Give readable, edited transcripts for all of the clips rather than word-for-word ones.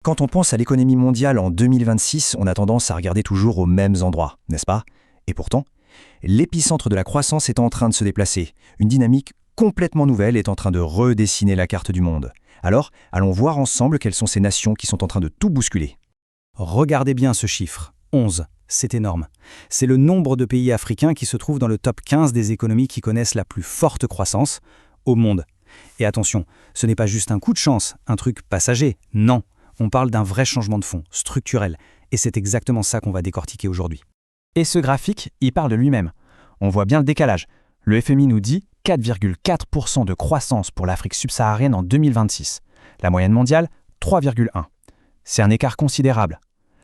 Quand on pense à l'économie mondiale en 2026, on a tendance à regarder toujours aux mêmes endroits, n'est-ce pas? Et pourtant, l'épicentre de la croissance est en train de se déplacer. Une dynamique complètement nouvelle est en train de redessiner la carte du monde. Alors, allons voir ensemble quelles sont ces nations qui sont en train de tout bousculer. Regardez bien ce chiffre, 11. C'est énorme. C'est le nombre de pays africains qui se trouvent dans le top 15 des économies qui connaissent la plus forte croissance au monde. Et attention, ce n'est pas juste un coup de chance, un truc passager. Non, on parle d'un vrai changement de fond, structurel. Et c'est exactement ça qu'on va décortiquer aujourd'hui. Et ce graphique, il parle de lui-même. On voit bien le décalage. Le FMI nous dit 4,4% de croissance pour l'Afrique subsaharienne en 2026. La moyenne mondiale, 3,1%. C'est un écart considérable.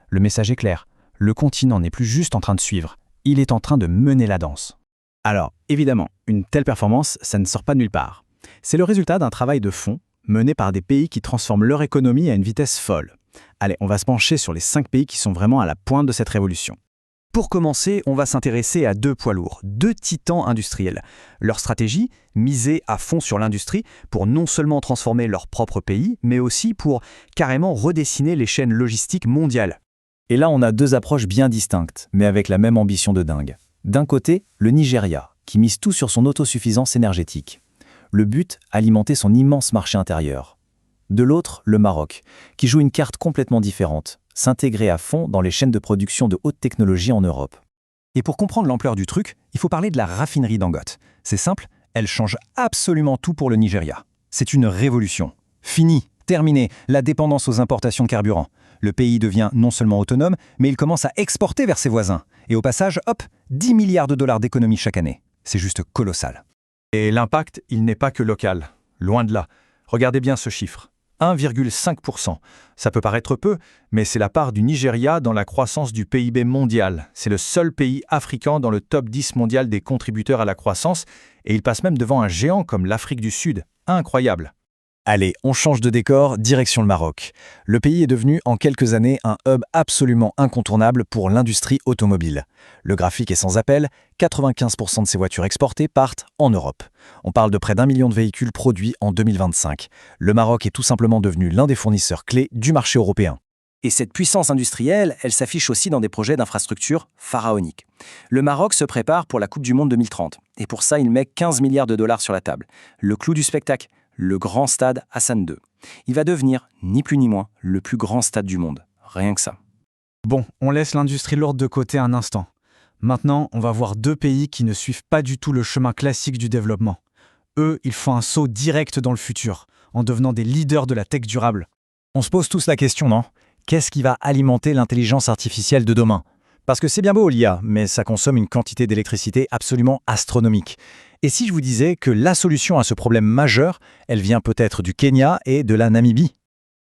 Le message est clair. Le continent n'est plus juste en train de suivre. Il est en train de mener la danse. Alors, évidemment, une telle performance, ça ne sort pas de nulle part. C'est le résultat d'un travail de fond mené par des pays qui transforment leur économie à une vitesse folle. Allez, on va se pencher sur les 5 pays qui sont vraiment à la pointe de cette révolution. Pour commencer, on va s'intéresser à deux poids lourds, deux titans industriels. Leur stratégie, miser à fond sur l'industrie pour non seulement transformer leur propre pays, mais aussi pour carrément redessiner les chaînes logistiques mondiales. Et là, on a deux approches bien distinctes, mais avec la même ambition de dingue. D'un côté, le Nigeria, qui mise tout sur son autosuffisance énergétique. Le but, alimenter son immense marché intérieur. De l'autre, le Maroc, qui joue une carte complètement différente, s'intégrer à fond dans les chaînes de production de haute technologie en Europe. Et pour comprendre l'ampleur du truc, il faut parler de la raffinerie Dangote. C'est simple, elle change absolument tout pour le Nigeria. C'est une révolution. Fini, terminé, la dépendance aux importations de carburant. Le pays devient non seulement autonome, mais il commence à exporter vers ses voisins. Et au passage, hop, 10 milliards de dollars d'économie chaque année. C'est juste colossal. Et l'impact, il n'est pas que local. Loin de là. Regardez bien ce chiffre. 1,5%. Ça peut paraître peu, mais c'est la part du Nigeria dans la croissance du PIB mondial. C'est le seul pays africain dans le top 10 mondial des contributeurs à la croissance, et il passe même devant un géant comme l'Afrique du Sud. Incroyable. Allez, on change de décor, direction le Maroc. Le pays est devenu en quelques années un hub absolument incontournable pour l'industrie automobile. Le graphique est sans appel, 95% de ces voitures exportées partent en Europe. On parle de près d'1 million de véhicules produits en 2025. Le Maroc est tout simplement devenu l'un des fournisseurs clés du marché européen. Et cette puissance industrielle, elle s'affiche aussi dans des projets d'infrastructures pharaoniques. Le Maroc se prépare pour la Coupe du Monde 2030. Et pour ça, il met 15 milliards de dollars sur la table. Le clou du spectacle, le grand stade Hassan II. Il va devenir, ni plus ni moins, le plus grand stade du monde. Rien que ça. Bon, on laisse l'industrie lourde de côté un instant. Maintenant, on va voir deux pays qui ne suivent pas du tout le chemin classique du développement. Eux, ils font un saut direct dans le futur, en devenant des leaders de la tech durable. On se pose tous la question, non? Qu'est-ce qui va alimenter l'intelligence artificielle de demain? Parce que c'est bien beau l'IA, mais ça consomme une quantité d'électricité absolument astronomique. Et si je vous disais que la solution à ce problème majeur, elle vient peut-être du Kenya et de la Namibie?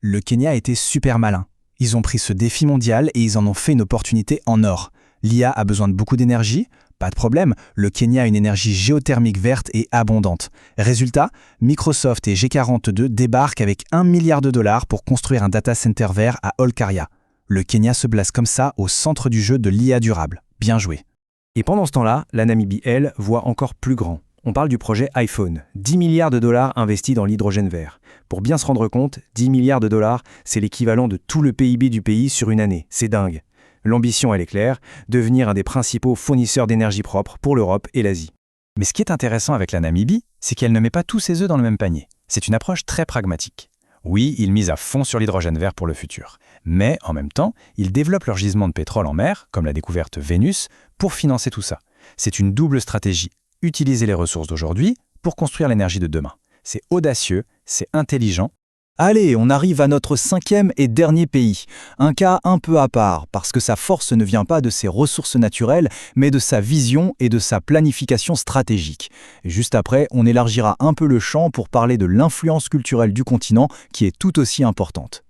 Le Kenya a été super malin. Ils ont pris ce défi mondial et ils en ont fait une opportunité en or. L'IA a besoin de beaucoup d'énergie? Pas de problème, le Kenya a une énergie géothermique verte et abondante. Résultat, Microsoft et G42 débarquent avec 1 milliard de dollars pour construire un data center vert à Olkaria. Le Kenya se place comme ça au centre du jeu de l'IA durable. Bien joué. Et pendant ce temps-là, la Namibie, elle, voit encore plus grand. On parle du projet iPhone, 10 milliards de dollars investis dans l'hydrogène vert. Pour bien se rendre compte, 10 milliards de dollars, c'est l'équivalent de tout le PIB du pays sur une année. C'est dingue. L'ambition, elle est claire, devenir un des principaux fournisseurs d'énergie propre pour l'Europe et l'Asie. Mais ce qui est intéressant avec la Namibie, c'est qu'elle ne met pas tous ses œufs dans le même panier. C'est une approche très pragmatique. Oui, ils misent à fond sur l'hydrogène vert pour le futur. Mais en même temps, ils développent leur gisement de pétrole en mer, comme la découverte Vénus, pour financer tout ça. C'est une double stratégie. Utiliser les ressources d'aujourd'hui pour construire l'énergie de demain. C'est audacieux, c'est intelligent. Allez, on arrive à notre 5e et dernier pays. Un cas un peu à part, parce que sa force ne vient pas de ses ressources naturelles, mais de sa vision et de sa planification stratégique. Juste après, on élargira un peu le champ pour parler de l'influence culturelle du continent, qui est tout aussi importante.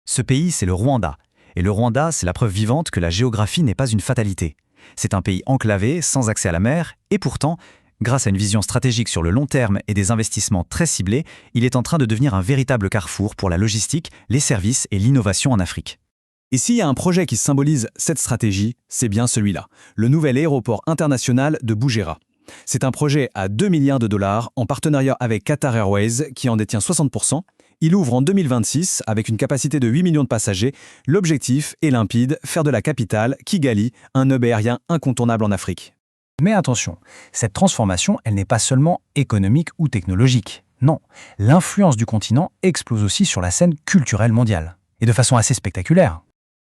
Ce pays, c'est le Rwanda. Et le Rwanda, c'est la preuve vivante que la géographie n'est pas une fatalité. C'est un pays enclavé, sans accès à la mer, et pourtant, grâce à une vision stratégique sur le long terme et des investissements très ciblés, il est en train de devenir un véritable carrefour pour la logistique, les services et l'innovation en Afrique. Et s'il y a un projet qui symbolise cette stratégie, c'est bien celui-là, le nouvel aéroport international de Bouguera. C'est un projet à 2 milliards de dollars en partenariat avec Qatar Airways qui en détient 60%, Il ouvre en 2026 avec une capacité de 8 millions de passagers. L'objectif est limpide, faire de la capitale, Kigali, un hub aérien incontournable en Afrique. Mais attention, cette transformation, elle n'est pas seulement économique ou technologique. Non, l'influence du continent explose aussi sur la scène culturelle mondiale. Et de façon assez spectaculaire.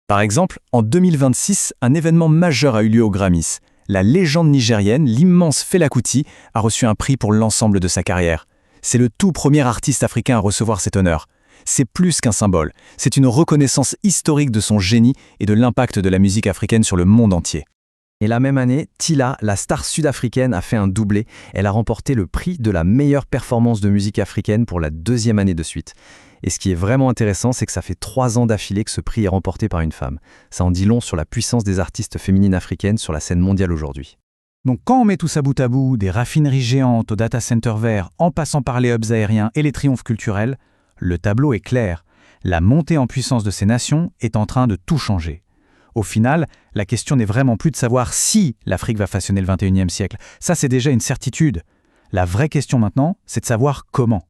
Par exemple, en 2026, un événement majeur a eu lieu aux Grammys. La légende nigérienne, l'immense Fela Kuti, a reçu un prix pour l'ensemble de sa carrière. C'est le tout premier artiste africain à recevoir cet honneur. C'est plus qu'un symbole, c'est une reconnaissance historique de son génie et de l'impact de la musique africaine sur le monde entier. Et la même année, Tila, la star sud-africaine, a fait un doublé. Elle a remporté le prix de la meilleure performance de musique africaine pour la 2e année de suite. Et ce qui est vraiment intéressant, c'est que ça fait 3 ans d'affilée que ce prix est remporté par une femme. Ça en dit long sur la puissance des artistes féminines africaines sur la scène mondiale aujourd'hui. Donc quand on met tout ça bout à bout, des raffineries géantes aux data centers verts, en passant par les hubs aériens et les triomphes culturels, le tableau est clair. La montée en puissance de ces nations est en train de tout changer. Au final, la question n'est vraiment plus de savoir si l'Afrique va façonner le 21e siècle. Ça, c'est déjà une certitude. La vraie question maintenant, c'est de savoir comment.